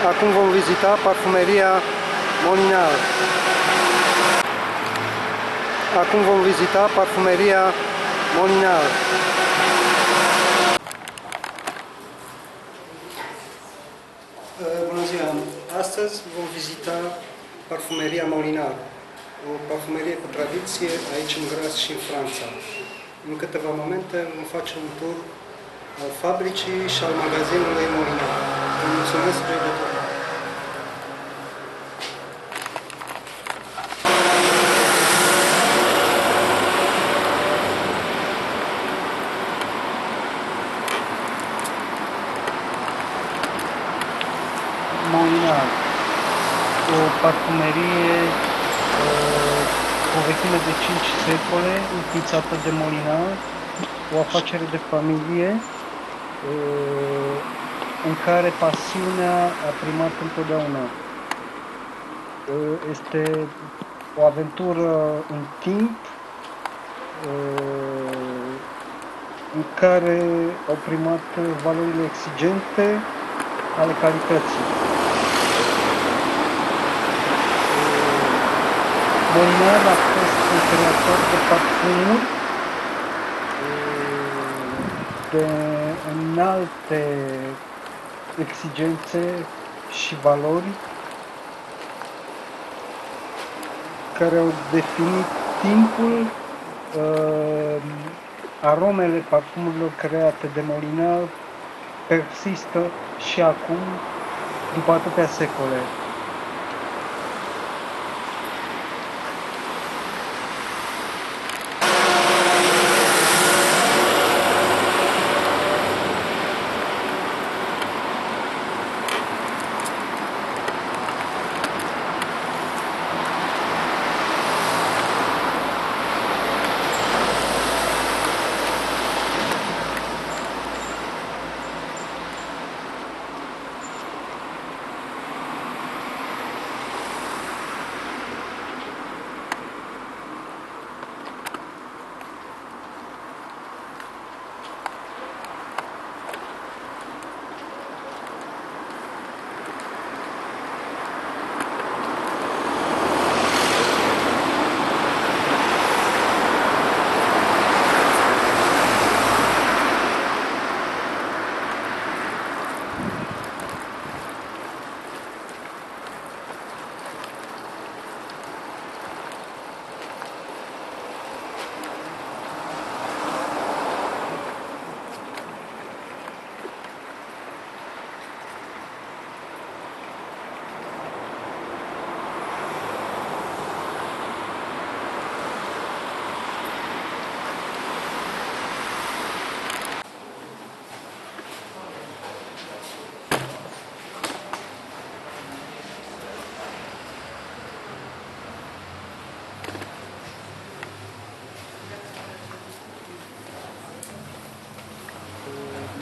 Acum vom vizita parfumeria Molinar. Acum vom vizita parfumeria Molinar. Bună ziua! Astăzi vom vizita parfumeria Molinar, o parfumerie cu tradiție aici în Graz și în Franța. În câteva momente vom face un tur al fabricii și al magazinului Molinar. Vă mulțumesc de tot! Molinar, o parfumerie cu o vechime de 5 secole, înființată de Molinar, o afacere de familie în care pasiunea a primat întotdeauna. Este o aventură în timp în care au primat valorile exigente ale calității. Molinar a fost un creator de parfumuri de înalte exigențe și valori care au definit timpul. Aromele parfumurilor create de Molinar persistă și acum, după atâtea secole.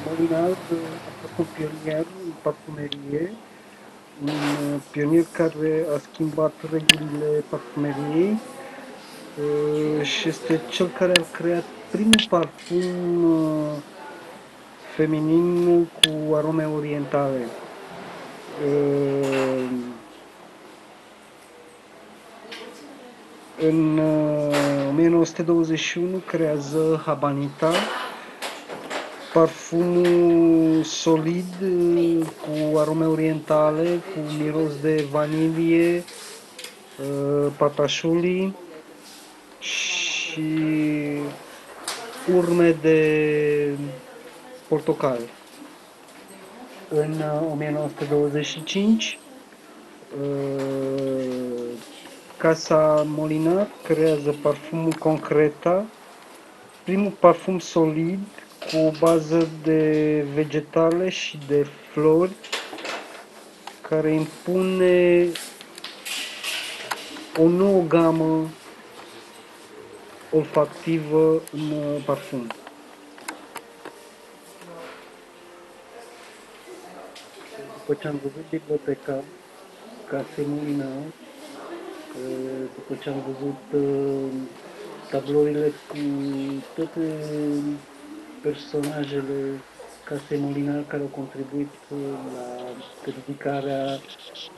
Molinar a fost un pionier în parfumerie, un pionier care a schimbat regulile parfumeriei și este cel care a creat primul parfum feminin cu arome orientale. În 1921 creează Habanita, parfumul solid cu arome orientale, cu miros de vanilie, patașuli și urme de portocal. În 1925 Casa Molinar creează parfumul Concreta, primul parfum solid cu o bază de vegetale și de flori care impune o nouă gamă olfactivă în parfum. După ce am văzut biblioteca Casei Molinar, după ce am văzut tablourile cu toate personajele case Molinar care au contribuit la ridicarea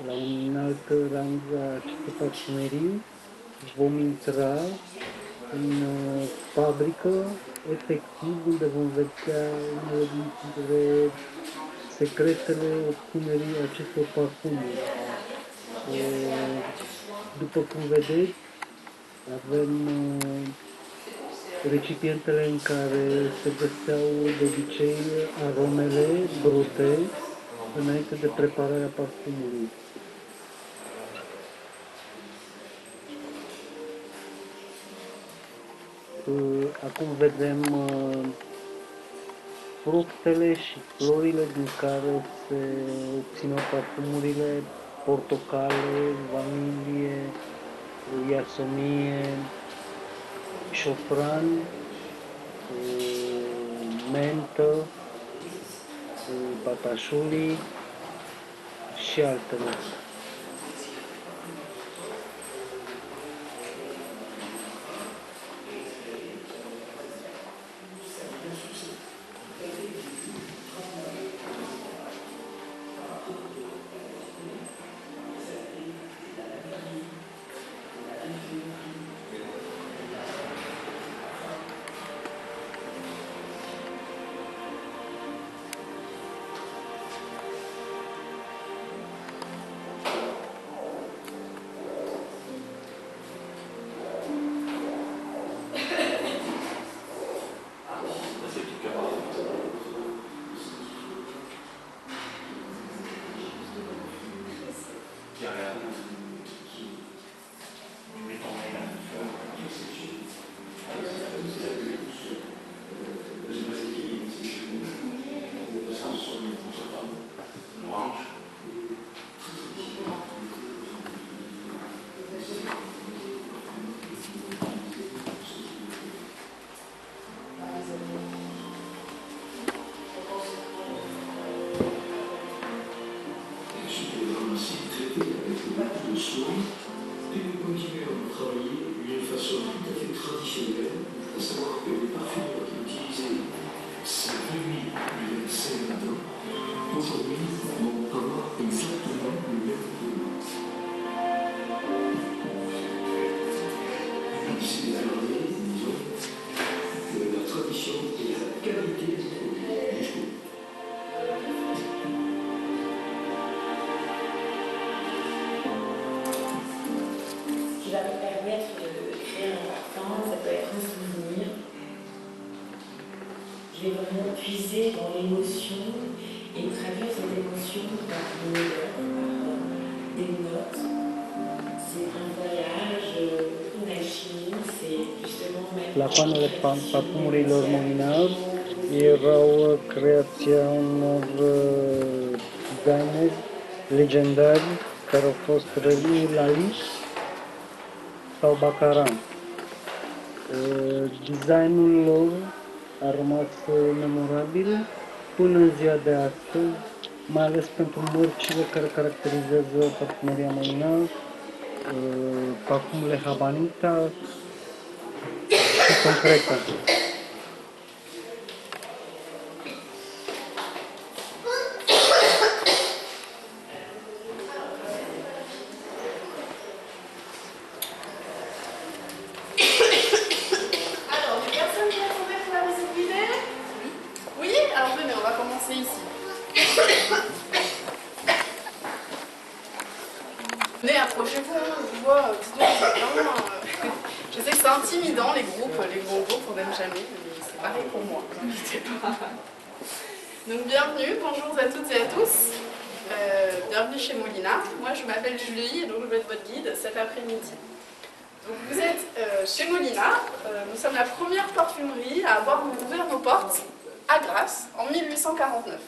la un alt rang a acestei parfumerii. Vom intra în fabrică, efectiv, unde vom vedea unele dintre secretele obținerii acestor parfumuri. După cum vedeți, avem recipientele în care se găseau de obicei aromele brute înainte de prepararea parfumului. Acum vedem fructele și florile din care se obțineau parfumurile: portocale, vanilie, iasomie, șofran, mentă, patașuli și altele. Je vais vraiment puiser dans l'émotion et traduire cette émotion par une odeur, par des notes. C'est un voyage, une alchimie, c'est justement même... Flacoanele parfumurilor Molinar erau creația unor designeri legendari care au fost Remy Lalique sau Baccarat. Designul lor a rămas memorabil până în ziua de astăzi, mai ales pentru mărcile care caracterizează parfumeria Molinar, parfumurile Habanita și Concreta. Venez, approchez-vous, je vois, dites-le, je sais que c'est intimidant les gros groupes, on n'aime jamais, mais c'est pareil pour moi, n'hésitez pas. Donc bienvenue, bonjour à toutes et à tous, bienvenue chez Molinar. Moi je m'appelle Julie et donc je vais être votre guide cet après-midi. Donc vous êtes chez Molinar, nous sommes la première parfumerie à avoir ouvert nos portes à Grasse en 1849.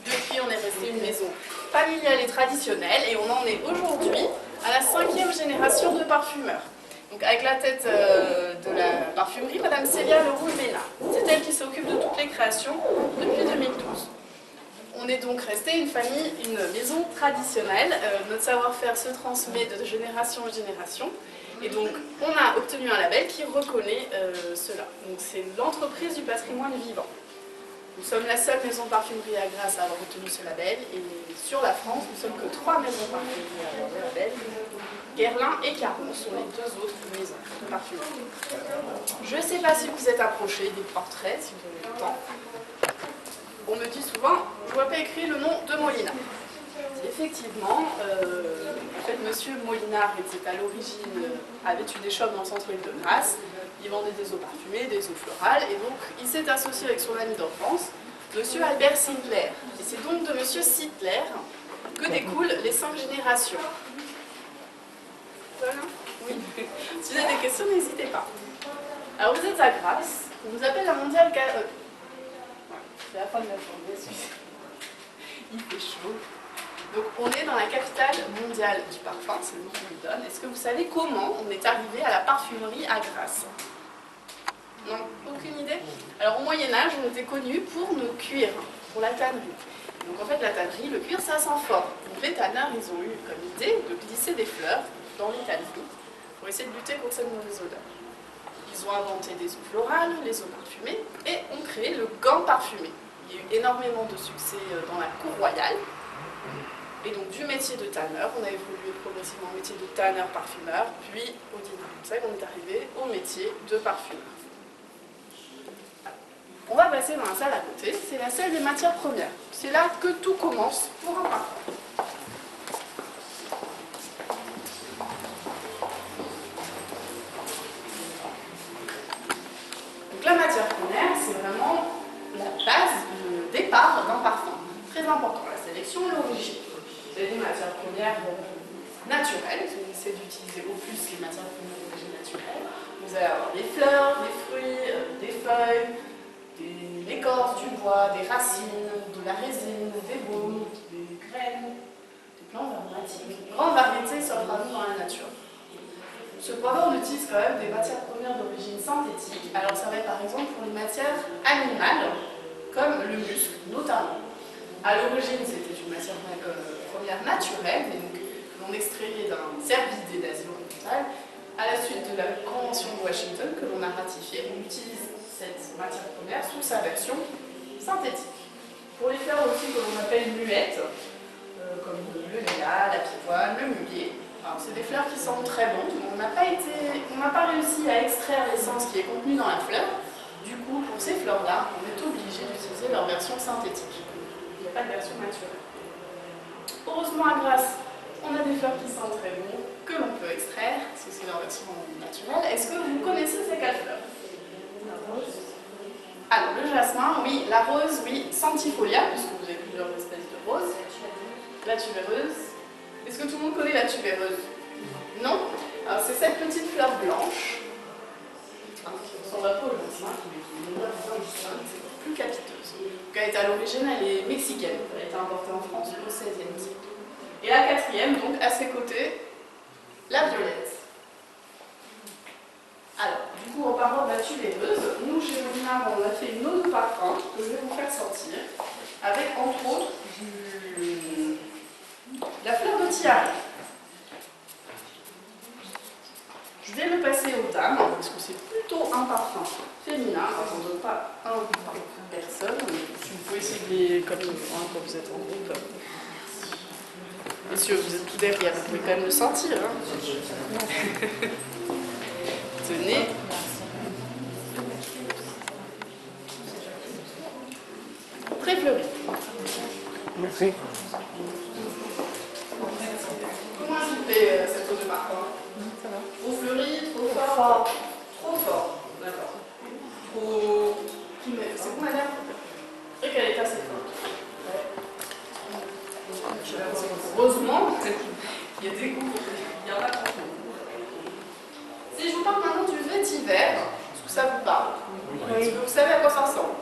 Depuis, on est resté une maison familiale et traditionnelle et on en est aujourd'hui à la 5e génération de parfumeurs. Donc avec la tête de la parfumerie, Madame Célia Leroux-Ménard. C'est elle qui s'occupe de toutes les créations depuis 2012. On est donc resté une famille, une maison traditionnelle. Notre savoir-faire se transmet de génération en génération. Et donc, on a obtenu un label qui reconnaît cela. Donc, c'est l'entreprise du patrimoine vivant. Nous sommes la seule maison de parfumerie à Grasse à avoir obtenu ce label, et sur la France, nous sommes que 3 maisons de parfumerie à avoir le label. Guerlain et Caron sont les 2 autres maisons de parfumerie. Je ne sais pas si vous êtes approchés des portraits, si vous avez le temps. On me dit souvent, je ne vois pas écrit le nom de Molinard. Effectivement, en fait, monsieur Molinard était à l'origine, avait une échoppe dans le centre-ville de Grasse. Il vendait des eaux parfumées, des eaux florales, et donc il s'est associé avec son ami d'enfance, monsieur Albert Sinclair. Et c'est donc de monsieur Sinclair que découlent les 5 générations. Voilà. Oui. Si vous avez des questions, n'hésitez pas. Alors vous êtes à Grasse, on vous appelle la mondiale... C'est la fin de la journée, il fait chaud. Donc on est dans la capitale mondiale du parfum, c'est le nom qu'on nous donne. Est-ce que vous savez comment on est arrivé à la parfumerie à Grasse? Non, aucune idée. Alors au Moyen-Âge, on était connus pour nos cuirs, pour la tannerie. Donc en fait, la tannerie, le cuir, ça sent fort. Donc les tanneurs, ils ont eu comme idée de glisser des fleurs dans les tanneries pour essayer de lutter contre cette mauvaise odeur. Ils ont inventé des eaux florales, les eaux parfumées, et ont créé le gant parfumé. Il y a eu énormément de succès dans la cour royale. Et donc du métier de tanneur, on a évolué progressivement au métier de tanneur-parfumeur, puis au dîner. C'est ça qu'on est arrivé au métier de parfumeur. On va passer dans la salle à côté, c'est la salle des matières premières. C'est là que tout commence pour un parfum. Donc la matière première, c'est vraiment la base, le départ d'un parfum. Très important, la sélection et l'origine. Vous avez des matières premières naturelles, on essaie d'utiliser au plus les matières premières d'origine naturelle. Vous allez avoir des fleurs, des fruits, des feuilles, de l'écorce du bois, des racines, de la résine, des baumes, des graines, des plantes aromatiques. Une grande variété s'offre à nous dans la nature. Cependant, on utilise quand même des matières premières d'origine synthétique. Alors ça va être par exemple pour les matières animales, comme le muscle notamment. À l'origine, c'était une matière première naturelle, et donc l'on extrayait d'un cervidé d'Asie orientale. À la suite de la Convention de Washington que l'on a ratifiée, on utilise cette matière première sous sa version synthétique. Pour les fleurs aussi que l'on appelle muettes, comme le lilas, la pivoine, le muguet, c'est des fleurs qui sentent très bon. On n'a pas réussi à extraire l'essence qui est contenue dans la fleur. Du coup, pour ces fleurs-là, on est obligé d'utiliser leur version synthétique. Il n'y a pas de version naturelle. Heureusement, à Grasse, on a des fleurs qui sentent très bon, que l'on peut extraire, parce que c'est leur version naturelle. Est-ce que vous connaissez ces 4 fleurs? La rose. Alors, le jasmin, oui. La rose, oui. Centifolia, puisque vous avez plusieurs espèces de roses. La tubéreuse. Est-ce que tout le monde connaît la tubéreuse? Non. Alors, c'est cette petite fleur blanche. Qui ressemble un peu au jasmin, qui est une odeur bien distincte, plus capiteuse. Donc, elle est à l'origine, elle est mexicaine. Elle a été importée en France au XVIe siècle. Et la 4e, donc à ses côtés, la violette. Alors, du coup, en parlant de la tubéreuse, nous, chez Molinard, on a fait une eau de parfum que je vais vous faire sentir, avec entre autres la fleur de tiare. Je vais le passer aux dames, parce que c'est plutôt un parfum féminin. Alors, on ne donne pas un par personne, si vous pouvez essayer comme quand vous êtes en groupe. Messieurs, vous êtes tout derrière, vous pouvez quand même le sentir. Hein. Tenez. Très fleuri. Merci. Comment est-ce vous plaît cette eau de parfum? Ça va. Trop fleuri, trop fort? Trop fort, d'accord. Trop... C'est bon madame? Et qu'elle est assez forte. Heureusement, il y a des goûts, il y en a trop. Si je vous parle maintenant du vétiver, est-ce que ça vous parle? Oui. Est-ce que vous savez à quoi ça ressemble?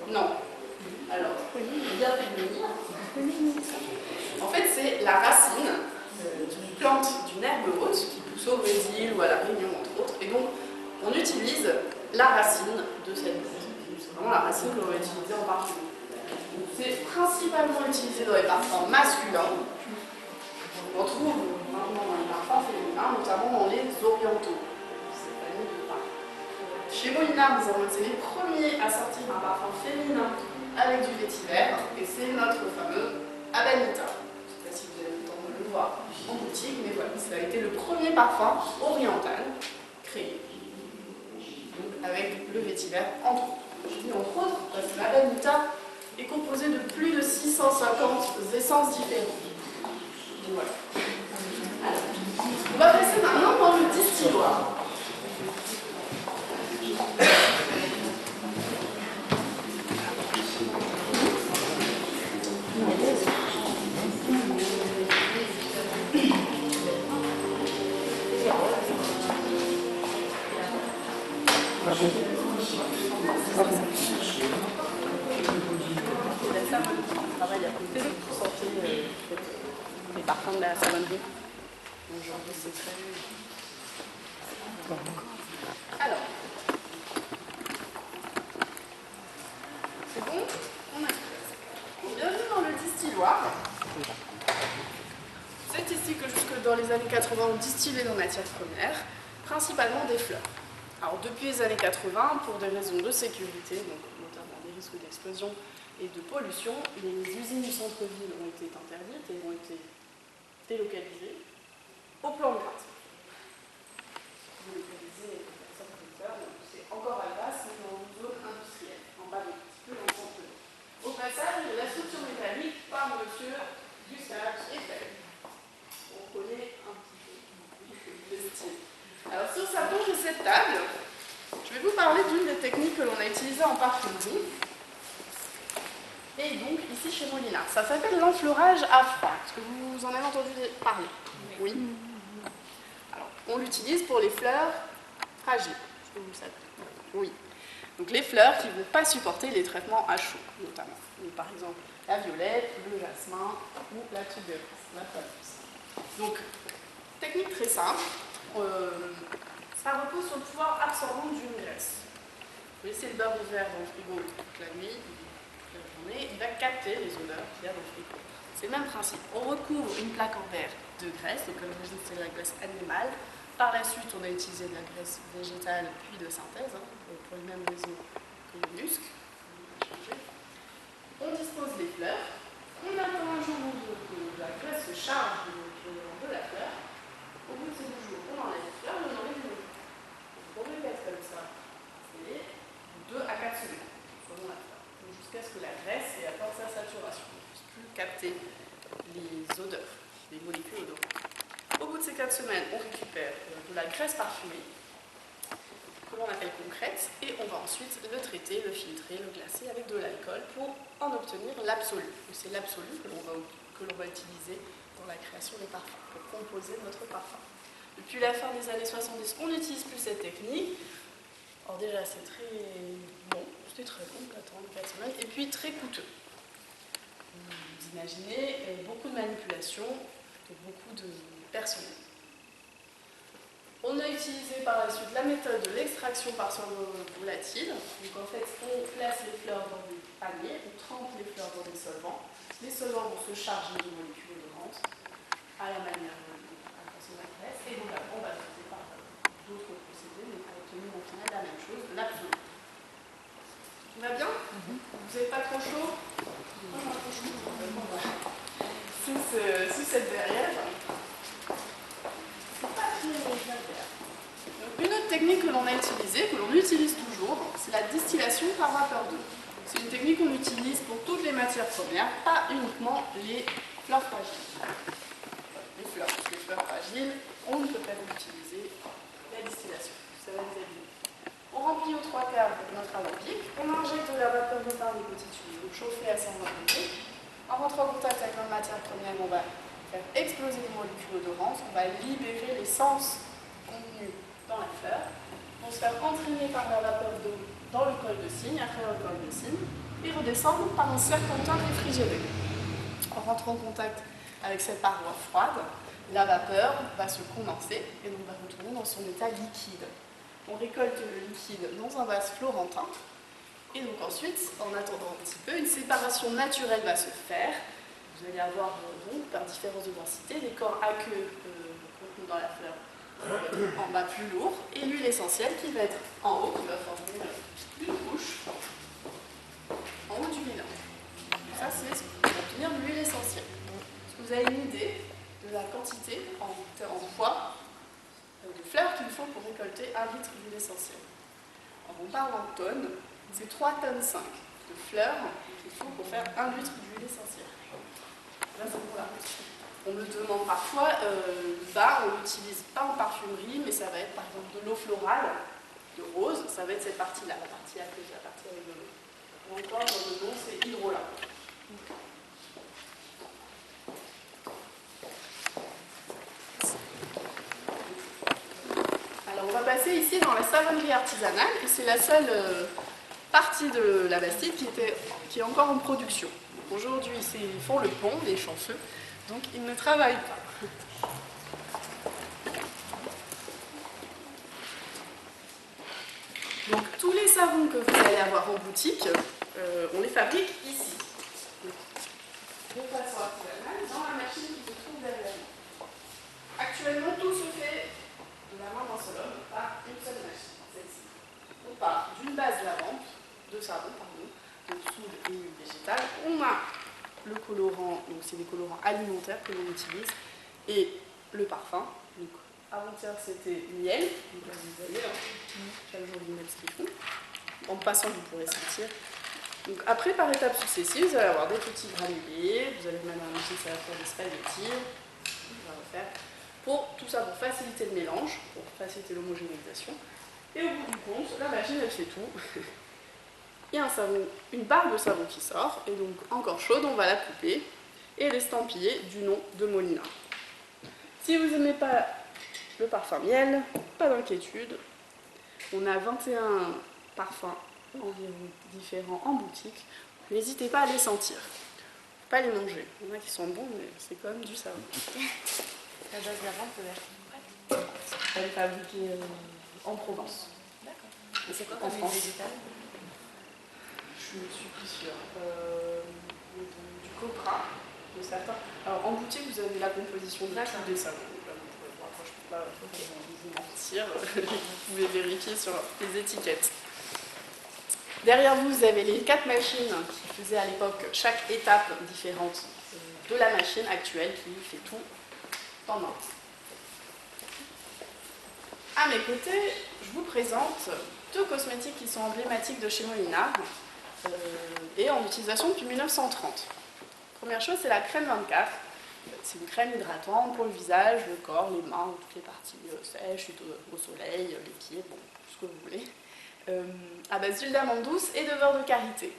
Non. Alors, bien venir. En fait, c'est la racine d'une plante, d'une herbe haute qui pousse au Brésil ou à la Réunion, entre autres. Et donc, on utilise la racine de cette plante. C'est vraiment la racine que l'on va utiliser en parfum. C'est principalement utilisé dans les parfums masculins. On retrouve maintenant dans les parfums féminins, notamment dans les orientaux. Cette famille de parfums. chez Molinard, nous avons été les premiers à sortir un parfum féminin avec du vétiver, et c'est notre fameux Amanita. Je ne sais pas si vous avez le temps de le voir en boutique, mais voilà, ça a été le premier parfum oriental créé, donc avec le vétiver entre autres. Je dis entre autres parce que l'Amanita est composé de plus de 650 essences différentes. Donc voilà. Alors, on va passer maintenant dans le distilloir. Travaille à côté pour sortir les parfums de la savonnerie. Aujourd'hui, c'est très... Alors, c'est bon, on a bienvenue dans le distilloir. C'est ici que jusque dans les années 80, on distillait nos matières premières, principalement des fleurs. Alors depuis les années 80, pour des raisons de sécurité, donc notamment des risques d'explosion et de pollution, les usines du centre-ville ont été interdites et ont été délocalisées au plan de Gratte. Délocalisées c'est encore à Grasse, mais dans une zone industrielle, en bas de petit peu dans le centre-ville. Au passage, la structure métallique par M. Gustave Eiffel. On connaît un petit peu le style. Alors sur sa planche de cette table, je vais vous parler d'une des techniques que l'on a utilisées en parfumerie. Et donc ici chez Molinard. Ça s'appelle l'enfleurage à froid. Est-ce que vous en avez entendu parler? Oui. Alors, on l'utilise pour les fleurs fragiles. Est-ce que vous le savez? Oui. Donc les fleurs qui ne vont pas supporter les traitements à chaud, notamment. Donc, par exemple, la violette, le jasmin ou la tuberose, la fameuse. Donc, technique très simple. Ça repose sur le pouvoir absorbant d'une graisse. Vous laissez le beurre ouvert dans le frigo toute la nuit, toute la journée, il va capter les odeurs qu'il y a dans le frigo. C'est le même principe. On recouvre une plaque en verre de graisse, donc à l'origine c'est de la graisse animale. Par la suite, on a utilisé de la graisse végétale puis de synthèse, pour les mêmes raisons que le musc. On dispose les fleurs. On attend un jour où la graisse se charge de la fleur. Au bout de ces 2 jours, on enlève les fleurs, on enlève les autres. On répète comme ça. C'est 2 à 4 semaines, selon la fleur. Jusqu'à ce que la graisse ait atteint sa saturation. On ne puisse plus capter les odeurs, les molécules odorantes. Au bout de ces 4 semaines, on récupère de la graisse parfumée, que l'on appelle concrète, et on va ensuite le traiter, le filtrer, le glacer avec de l'alcool pour en obtenir l'absolu. C'est l'absolu que l'on va utiliser dans la création des parfums, pour composer notre parfum. Depuis la fin des années 70, on n'utilise plus cette technique. Alors déjà, c'est très bon, c'était très bon d'attendre 4 semaines, et puis très coûteux. Vous imaginez beaucoup de manipulations et beaucoup de personnel. On a utilisé par la suite la méthode de l'extraction par solvant volatile. Donc en fait, on place les fleurs dans des paniers, on trempe les fleurs dans des solvants. Les solvants vont se charger de molécules odorantes à la manière de la façon de la graisse. Et donc on va traiter par d'autres procédés, mais pour obtenir au final la même chose, l'absolu. Tout va bien? Vous n'avez pas trop chaud? Moi, j'ai trop chaud. Sous cette verrière. Une autre technique que l'on a utilisée, que l'on utilise toujours, c'est la distillation par vapeur d'eau. C'est une technique qu'on utilise pour toutes les matières premières, pas uniquement les fleurs fragiles. Les fleurs fragiles, on ne peut pas utiliser la distillation, ça va les abîmer. On remplit aux 3 quarts notre alambic, on injecte de la vapeur de par des petites tuyaux, donc chauffée à 120 degrés. En rentrant en contact avec notre matière première, on va faire exploser les molécules odorantes, on va libérer l'essence contenue dans la fleur, vont se faire entraîner par la vapeur d'eau dans le col de cygne, à travers le col de cygne, et redescendre par un serpentin réfrigéré. En rentrant en contact avec cette paroi froide, la vapeur va se condenser et donc va retourner dans son état liquide. On récolte le liquide dans un vase florentin, et donc ensuite, en attendant un petit peu, une séparation naturelle va se faire. Vous allez avoir donc, par différence de densité, des corps aqueux contenus dans la fleur en bas plus lourd, et l'huile essentielle qui va être en haut, qui va former une couche en haut du mélange. Ça, c'est pour obtenir de l'huile essentielle. Est-ce que vous avez une idée de la quantité en poids de fleurs qu'il faut pour récolter 1 litre d'huile essentielle? Alors, on parle en tonnes, c'est 3,5 tonnes de fleurs qu'il faut pour faire 1 litre d'huile essentielle. Là, c'est pour la rose. On me demande parfois, on l'utilise pas en parfumerie, mais ça va être par exemple de l'eau florale, de rose, ça va être cette partie-là, la partie aqueuse, la partie avec de l'eau. Ou encore, dans le nom, c'est hydrolat. Alors, on va passer ici dans la savonnerie artisanale, et c'est la seule partie de la Bastide qui est encore en production. Aujourd'hui, ils font le pont, les chanceux, donc ils ne travaillent pas. Donc tous les savons que vous allez avoir en boutique, on les fabrique ici. De façon artisanale, dans la machine qui se trouve derrière nous. Actuellement, tout se fait de la main d'un seul homme par une seule machine, celle-ci. On part d'une base de savon, de soude et huile végétale. On a le colorant, donc c'est des colorants alimentaires que l'on utilise, et le parfum. Donc, avant-hier c'était miel, donc là vous voyez, chaque jour ils mettent ce qu'ils font. En passant, vous pourrez sentir. Donc après, par étapes successives, vous allez avoir des petits granulés, vous allez mettre un outil, ça va faire des spaghettis, on va refaire. Tout ça pour faciliter le mélange, pour faciliter l'homogénéisation. Et au bout du compte, la machine elle fait tout. Il y a une barre de savon qui sort, et donc encore chaude, on va la couper et l'estampiller du nom de Molina. Si vous n'aimez pas le parfum miel, pas d'inquiétude, on a 21 parfums environ différents en boutique, n'hésitez pas à les sentir, pas les manger. Il y en a qui sont bons, mais c'est quand même du savon. La base d'avant peut être prête. Elle est fabriquée en Provence. D'accord. Et c'est quoi En comme France. huile végétale? Je ne suis plus sûre. Du copra, de certains. Alors en boutique, vous avez la composition de tous les savons. Là, vous pouvez voir, je ne peux pas vous mentir. Vous pouvez vérifier sur les étiquettes. Derrière vous, vous avez les 4 machines qui faisaient à l'époque chaque étape différente de la machine actuelle qui fait tout en main. À mes côtés, je vous présente 2 cosmétiques qui sont emblématiques de chez Molina et en utilisation depuis 1930. Première chose, c'est la crème 24. C'est une crème hydratante pour le visage, le corps, les mains, toutes les parties sèches, au soleil, les pieds, bon, tout ce que vous voulez. À base d'huile d'amande douce et de beurre de karité.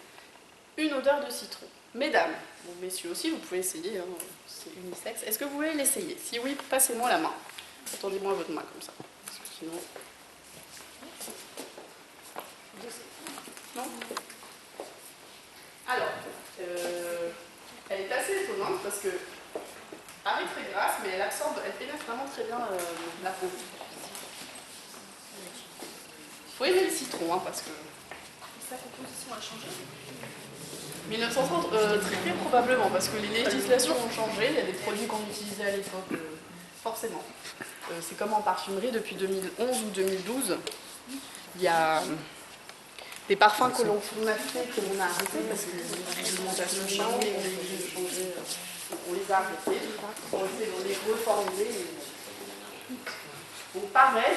Une odeur de citron. Mesdames, bon, messieurs aussi, vous pouvez essayer, hein, c'est unisexe. Est-ce que vous voulez l'essayer? Si oui, passez-moi la main. Attendez-moi votre main comme ça. Parce que sinon... Non? Alors, elle est assez étonnante parce que elle est très grasse, mais elle absorbe, elle pénètre vraiment très bien la peau. Il faut aimer le citron, hein, parce que sa composition a changé. 1930, très probablement, parce que les législations ont changé, il y a des produits qu'on utilisait à l'époque, forcément. C'est comme en parfumerie, depuis 2011 ou 2012, il y a des parfums que l'on a fait, que l'on a arrêtés, parce que les réglementations changent, on est obligé de changer, on les a arrêtés, on essaie de les reformuler. Donc pareil,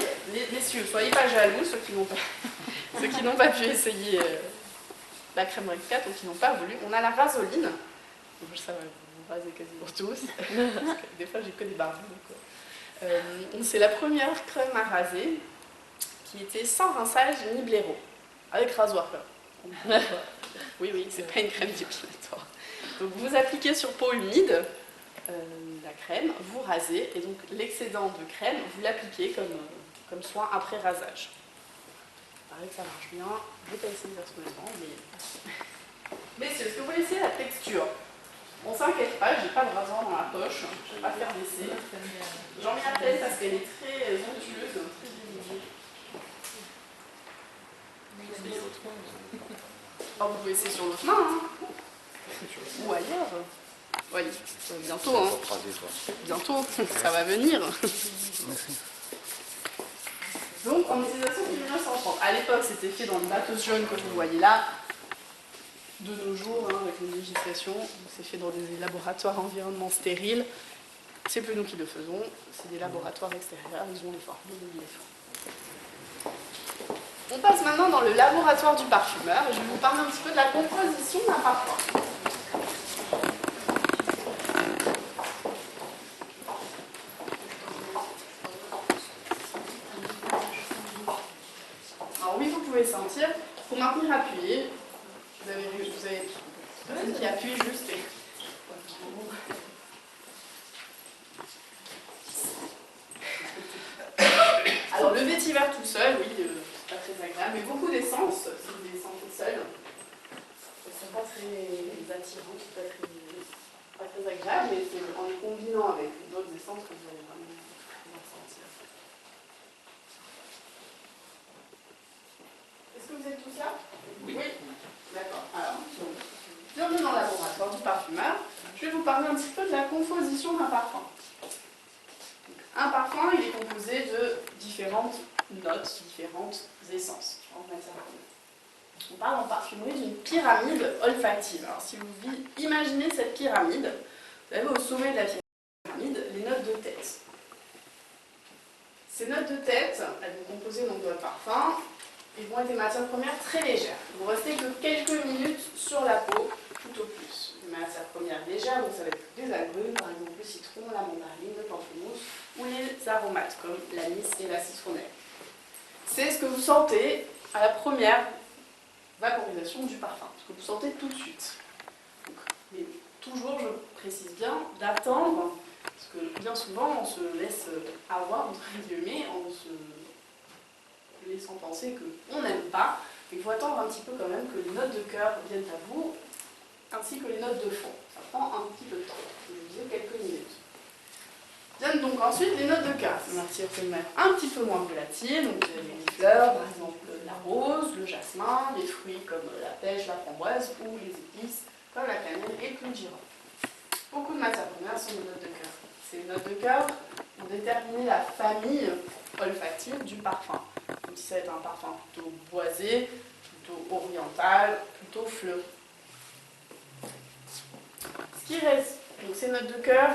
messieurs, soyez pas jaloux, ceux qui n'ont pas pu essayer la crème 24 ou qui n'ont pas voulu. On a la rasoline, donc ça va vous raser quasiment tous, parce que des fois j'ai que des barbus. C'est la première crème à raser qui était sans rinçage ni blaireau, avec rasoir. Oui, c'est pas une crème dépilatoire. Donc vous appliquez sur peau humide la crème, vous rasez, et donc l'excédent de crème, vous l'appliquez comme soin après rasage. Pareil que ça marche bien, je ne vais pas essayer personnellement, mais est-ce que vous voulez essayer la texture? On s'inquiète pas, j'ai pas de rasoir dans la poche, je ne vais pas faire d'essai. J'en mets à peine parce qu'elle est très onctueuse, très déliée. Oh, vous pouvez essayer sur l'autre main, hein. Ou ailleurs. Oui, bientôt, hein. Bientôt, ça va venir. Donc en utilisation depuis 1930. À l'époque, c'était fait dans les batteuses jaunes que vous voyez là. De nos jours, avec une législation, c'est fait dans des laboratoires environnement stériles. C'est plus nous qui le faisons, c'est des laboratoires extérieurs, ils ont les formules, ils les font. On passe maintenant dans le laboratoire du parfumeur et je vais vous parler un petit peu de la composition d'un parfum. Alors oui, vous pouvez sentir, pour maintenir appuyé, vous avez personne qui appuie juste et... Alors le vétiver tout seul, oui, c'est pas très agréable, mais beaucoup d'essences, si vous les sentez seules, elles ne sont pas très attirantes, pas très agréables, mais c'est en les combinant avec d'autres essences que vous allez vraiment pouvoir sentir. Est-ce que vous êtes tous là? Oui. D'accord. Alors, bienvenue dans le laboratoire du parfumeur. Je vais vous parler un petit peu de la composition d'un parfum. Un parfum, il est composé de différentes notes, différentes essences, différentes matières premières. On parle en parfumerie d'une pyramide olfactive. Alors, si vous imaginez cette pyramide, vous avez au sommet de la pyramide les notes de tête. Ces notes de tête, elles vont composer donc votre parfum et vont être des matières premières très légères. Vous restez que quelques minutes sur la peau, tout au plus. Des matières premières légères, donc ça va être des agrumes, par exemple le citron, la mandarine, le pamplemousse, ou les aromates comme l'anis et la citronnelle. C'est ce que vous sentez à la première vaporisation du parfum, ce que vous sentez tout de suite. Donc, mais toujours, je précise bien, d'attendre, parce que bien souvent on se laisse avoir, entre guillemets, en se laissant penser qu'on n'aime pas. Il faut attendre un petit peu quand même que les notes de cœur viennent à vous, ainsi que les notes de fond. Ça prend un petit peu de temps, je vous disais quelques minutes. Viennent donc ensuite les notes de cœur. C'est une matière première un petit peu moins volatile, donc vous avez les fleurs, par exemple la rose, le jasmin, les fruits comme la pêche, la framboise, ou les épices comme la cannelle et le clou de girofle. Beaucoup de matières premières sont des notes de cœur. Ces notes de cœur vont déterminer la famille olfactive du parfum. Donc si ça va être un parfum plutôt boisé, plutôt oriental, plutôt fleuri. Ce qui reste, donc ces notes de cœur,